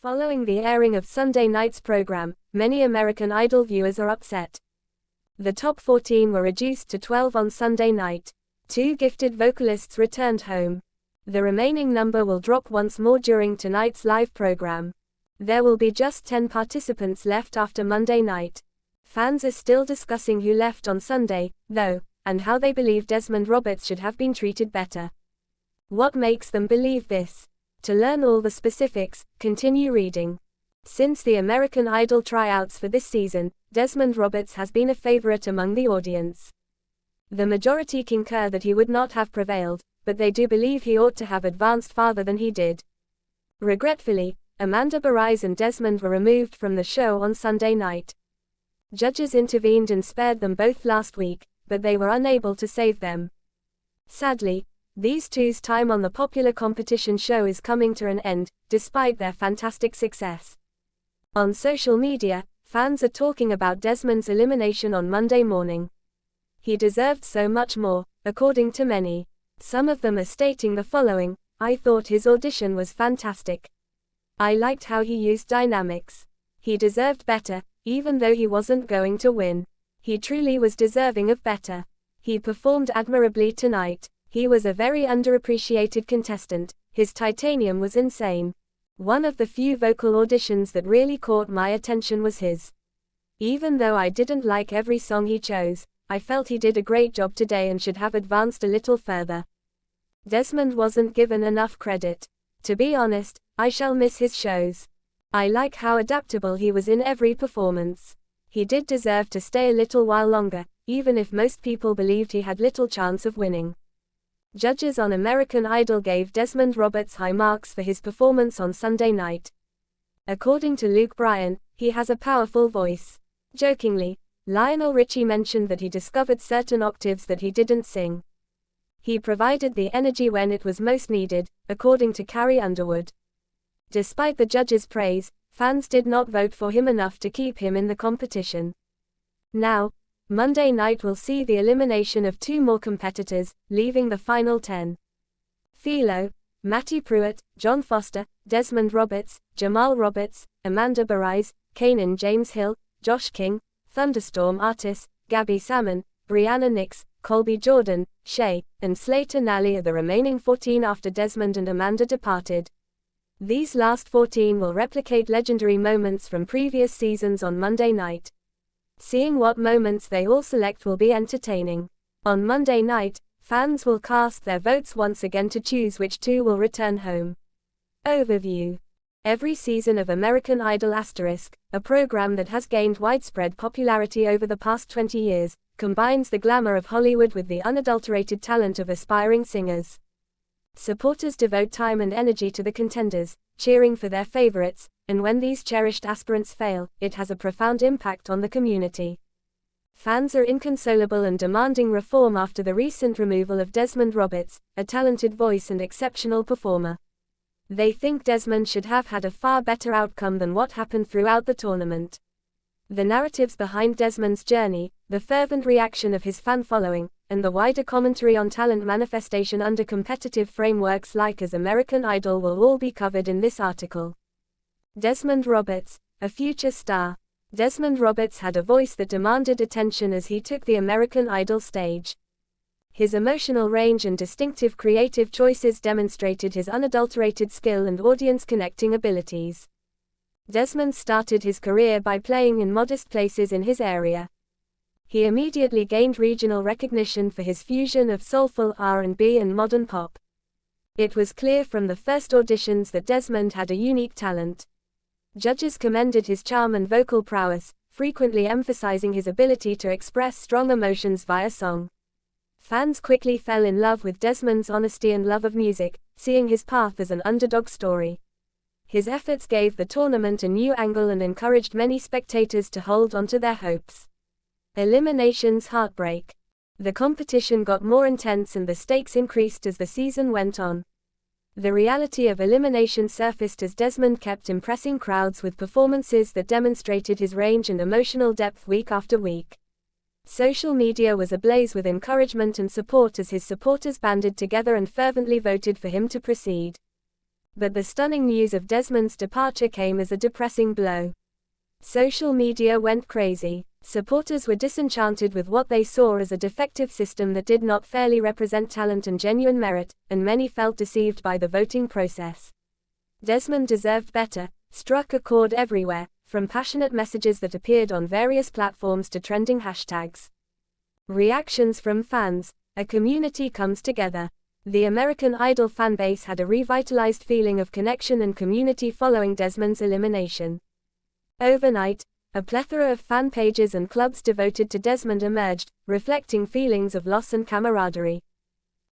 Following the airing of Sunday night's program, many American Idol viewers are upset. The top 14 were reduced to 12 on Sunday night. 2 gifted vocalists returned home. The remaining number will drop once more during tonight's live program. There will be just 10 participants left after Monday night. Fans are still discussing who left on Sunday, though, and how they believe Desmond Roberts should have been treated better. What makes them believe this? To learn all the specifics, continue reading. Since the American Idol tryouts for this season, Desmond Roberts has been a favorite among the audience. The majority concur that he would not have prevailed, but they do believe he ought to have advanced farther than he did. Regretfully, Amanda Barais and Desmond were removed from the show on Sunday night. Judges intervened and spared them both last week, but they were unable to save them. Sadly, these two's time on the popular competition show is coming to an end, despite their fantastic success. On social media, fans are talking about Desmond's elimination on Monday morning. He deserved so much more, according to many. Some of them are stating the following: "I thought his audition was fantastic. I liked how he used dynamics. He deserved better, even though he wasn't going to win. He truly was deserving of better. He performed admirably tonight. He was a very underappreciated contestant. His titanium was insane. One of the few vocal auditions that really caught my attention was his. Even though I didn't like every song he chose, I felt he did a great job today and should have advanced a little further. Desmond wasn't given enough credit. To be honest, I shall miss his shows. I like how adaptable he was in every performance. He did deserve to stay a little while longer, even if most people believed he had little chance of winning." Judges on American Idol gave Desmond Roberts high marks for his performance on Sunday night. According to Luke Bryan, he has a powerful voice. Jokingly, Lionel Richie mentioned that he discovered certain octaves that he didn't sing. He provided the energy when it was most needed, according to Carrie Underwood. Despite the judges' praise, fans did not vote for him enough to keep him in the competition. Now, Monday night will see the elimination of 2 more competitors, leaving the final 10. Philo, Matty Pruitt, John Foster, Desmond Roberts, Jamal Roberts, Amanda Barais, Kanan James Hill, Josh King, Thunderstorm Artis, Gabby Salmon, Brianna Nix, Colby Jordan, Shay, and Slater Nally are the remaining 14 after Desmond and Amanda departed. These last 14 will replicate legendary moments from previous seasons on Monday night. Seeing what moments they all select will be entertaining. On Monday night, fans will cast their votes once again to choose which 2 will return home. Overview. Every season of American Idol *, a program that has gained widespread popularity over the past 20 years, combines the glamour of Hollywood with the unadulterated talent of aspiring singers. Supporters devote time and energy to the contenders, cheering for their favorites, and when these cherished aspirants fail, it has a profound impact on the community. Fans are inconsolable and demanding reform after the recent removal of Desmond Roberts, a talented voice and exceptional performer. They think Desmond should have had a far better outcome than what happened throughout the tournament. The narratives behind Desmond's journey, the fervent reaction of his fan following, and the wider commentary on talent manifestation under competitive frameworks like as American Idol will all be covered in this article. Desmond Roberts, a future star. Desmond Roberts had a voice that demanded attention as he took the American Idol stage. His emotional range and distinctive creative choices demonstrated his unadulterated skill and audience-connecting abilities. Desmond started his career by playing in modest places in his area. He immediately gained regional recognition for his fusion of soulful R&B and modern pop. It was clear from the first auditions that Desmond had a unique talent. Judges commended his charm and vocal prowess, frequently emphasizing his ability to express strong emotions via song. Fans quickly fell in love with Desmond's honesty and love of music, seeing his path as an underdog story. His efforts gave the tournament a new angle and encouraged many spectators to hold on to their hopes. Eliminations heartbreak. The competition got more intense and the stakes increased as the season went on. The reality of elimination surfaced as Desmond kept impressing crowds with performances that demonstrated his range and emotional depth week after week. Social media was ablaze with encouragement and support as his supporters banded together and fervently voted for him to proceed. But the stunning news of Desmond's departure came as a depressing blow. Social media went crazy. Supporters were disenchanted with what they saw as a defective system that did not fairly represent talent and genuine merit, and many felt deceived by the voting process. Desmond deserved better, struck a chord everywhere, from passionate messages that appeared on various platforms to trending hashtags. Reactions from fans. A community comes together. The American Idol fanbase had a revitalized feeling of connection and community following Desmond's elimination. Overnight, a plethora of fan pages and clubs devoted to Desmond emerged, reflecting feelings of loss and camaraderie.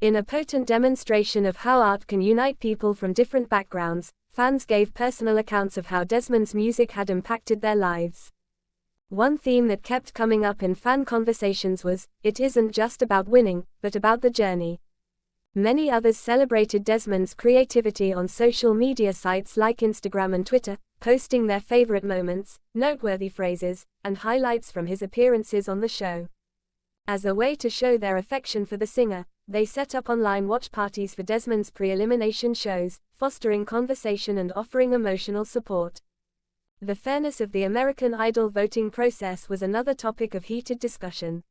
In a potent demonstration of how art can unite people from different backgrounds, fans gave personal accounts of how Desmond's music had impacted their lives. One theme that kept coming up in fan conversations was, "It isn't just about winning, but about the journey." Many others celebrated Desmond's creativity on social media sites like Instagram and Twitter, posting their favorite moments, noteworthy phrases, and highlights from his appearances on the show. As a way to show their affection for the singer, they set up online watch parties for Desmond's pre-elimination shows, fostering conversation and offering emotional support. The fairness of the American Idol voting process was another topic of heated discussion.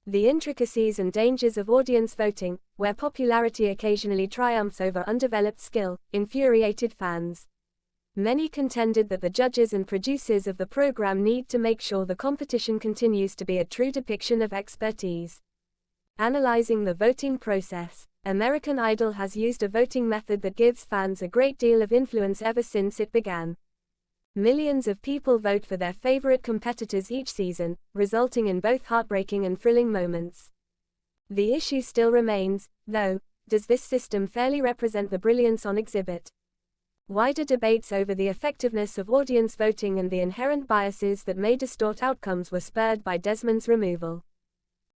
The intricacies and dangers of audience voting, where popularity occasionally triumphs over undeveloped skill, infuriated fans. Many contended that the judges and producers of the program need to make sure the competition continues to be a true depiction of expertise. Analyzing the voting process, American Idol has used a voting method that gives fans a great deal of influence ever since it began. Millions of people vote for their favorite competitors each season, resulting in both heartbreaking and thrilling moments. The issue still remains, though: does this system fairly represent the brilliance on exhibit? Wider debates over the effectiveness of audience voting and the inherent biases that may distort outcomes were spurred by Desmond's removal.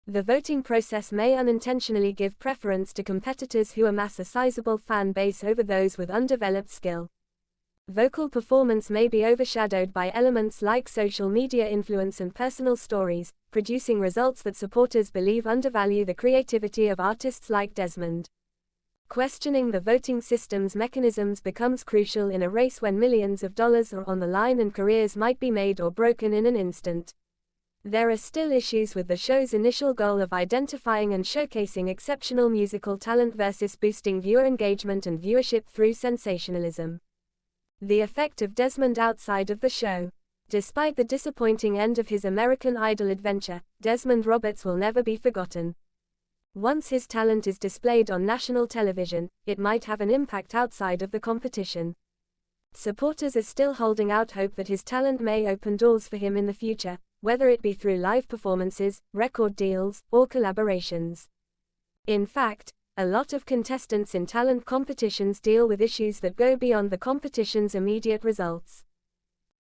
The voting process may unintentionally give preference to competitors who amass a sizable fan base over those with undeveloped skill. Vocal performance may be overshadowed by elements like social media influence and personal stories, producing results that supporters believe undervalue the creativity of artists like Desmond. Questioning the voting system's mechanisms becomes crucial in a race when millions of dollars are on the line and careers might be made or broken in an instant. There are still issues with the show's initial goal of identifying and showcasing exceptional musical talent versus boosting viewer engagement and viewership through sensationalism. The effect of Desmond outside of the show. Despite the disappointing end of his American Idol adventure, Desmond Roberts will never be forgotten. Once his talent is displayed on national television, it might have an impact outside of the competition. Supporters are still holding out hope that his talent may open doors for him in the future, whether it be through live performances, record deals, or collaborations. In fact, a lot of contestants in talent competitions deal with issues that go beyond the competition's immediate results.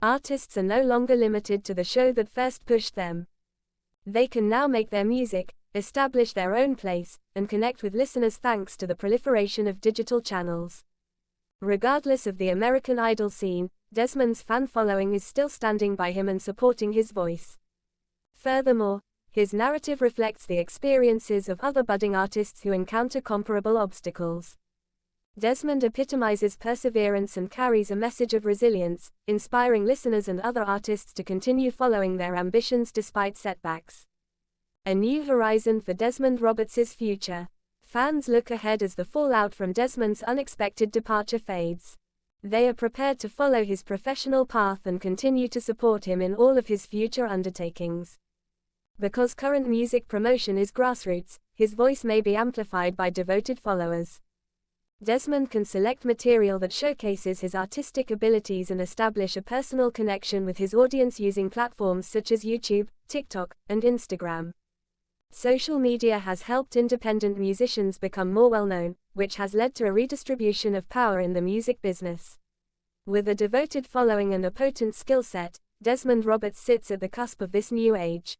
Artists are no longer limited to the show that first pushed them. They can now make their music, establish their own place, and connect with listeners thanks to the proliferation of digital channels. Regardless of the American Idol scene, Desmond's fan following is still standing by him and supporting his voice. Furthermore, his narrative reflects the experiences of other budding artists who encounter comparable obstacles. Desmond epitomizes perseverance and carries a message of resilience, inspiring listeners and other artists to continue following their ambitions despite setbacks. A new horizon for Desmond Roberts' future. Fans look ahead as the fallout from Desmond's unexpected departure fades. They are prepared to follow his professional path and continue to support him in all of his future undertakings. Because current music promotion is grassroots, his voice may be amplified by devoted followers. Desmond can select material that showcases his artistic abilities and establish a personal connection with his audience using platforms such as YouTube, TikTok, and Instagram. Social media has helped independent musicians become more well-known, which has led to a redistribution of power in the music business. With a devoted following and a potent skill set, Desmond Roberts sits at the cusp of this new age.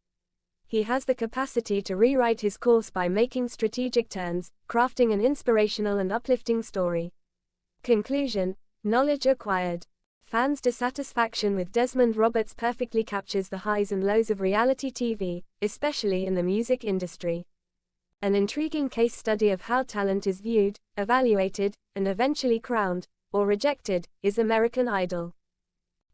He has the capacity to rewrite his course by making strategic turns, crafting an inspirational and uplifting story. Conclusion: knowledge acquired. Fans' dissatisfaction with Desmond Roberts perfectly captures the highs and lows of reality TV, especially in the music industry. An intriguing case study of how talent is viewed, evaluated, and eventually crowned, or rejected, is American Idol.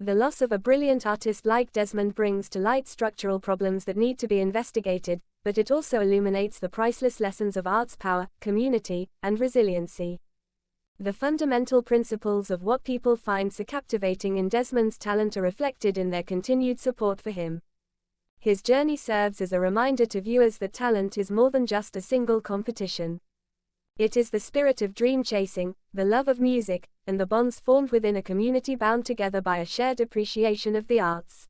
The loss of a brilliant artist like Desmond brings to light structural problems that need to be investigated, but it also illuminates the priceless lessons of art's power, community, and resiliency. The fundamental principles of what people find so captivating in Desmond's talent are reflected in their continued support for him. His journey serves as a reminder to viewers that talent is more than just a single competition. It is the spirit of dream chasing, the love of music, and the bonds formed within a community bound together by a shared appreciation of the arts.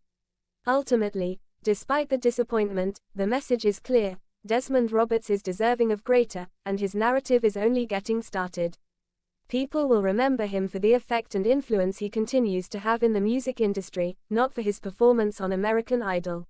Ultimately, despite the disappointment, the message is clear: Desmond Roberts is deserving of greater, and his narrative is only getting started. People will remember him for the effect and influence he continues to have in the music industry, not for his performance on American Idol.